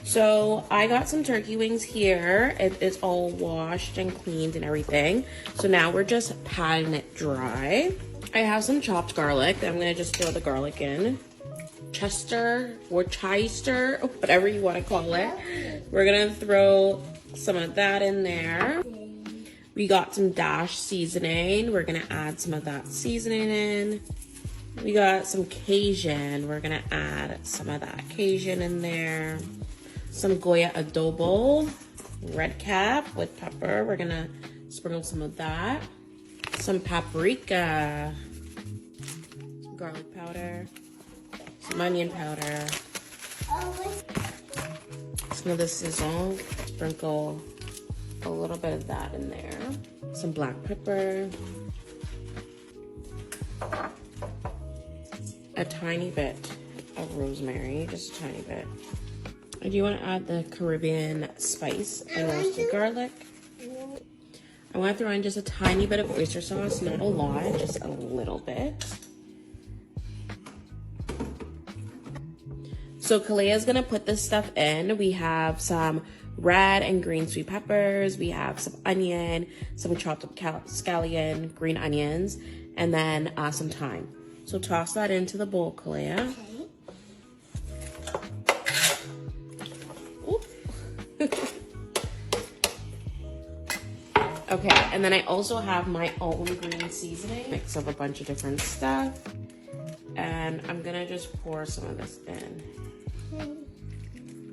So I got some turkey wings here. It is all washed and cleaned and everything. So now we're just patting it dry. I have some chopped garlic. I'm gonna just throw the garlic in. Chester or Chister, whatever you want to call it. We're gonna throw some of that in there. We got some Dash seasoning. We're gonna add some of that seasoning in. We got some Cajun. We're gonna add some of that Cajun in there. Some Goya adobo, red cap with pepper. We're gonna sprinkle some of that. Some paprika, some garlic powder, some onion powder, some of the sizzle. Sprinkle a little bit of that in there. Some black pepper. A tiny bit of rosemary, just a tiny bit. I do want to add the Caribbean spice and roasted garlic. I want to throw in just a tiny bit of oyster sauce, not a lot, just a little bit. So Kalea is gonna put this stuff in. We have some red and green sweet peppers. We have some onion, some chopped up scallion, green onions, and then some thyme. So toss that into the bowl, Kalea. Okay, and then I also have my own green seasoning. Mix up a bunch of different stuff. And I'm gonna just pour some of this in.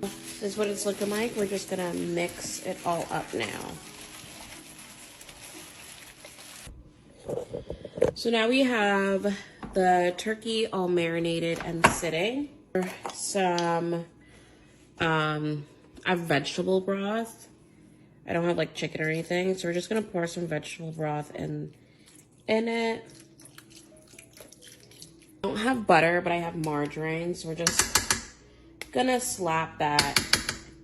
This is what it's looking like. We're just gonna mix it all up now. So now we have the turkey all marinated and sitting. Some, I have vegetable broth. I don't have like chicken or anything, so we're just gonna pour some vegetable broth in it. I don't have butter, but I have margarine, so we're just gonna slap that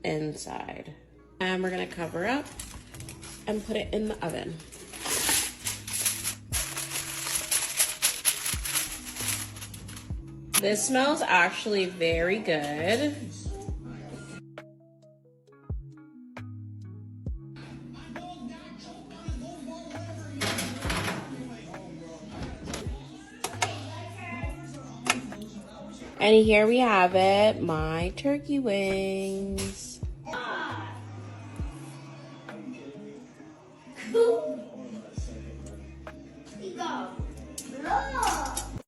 inside. And we're gonna cover up and put it in the oven. This smells actually very good. And here we have it, my turkey wings.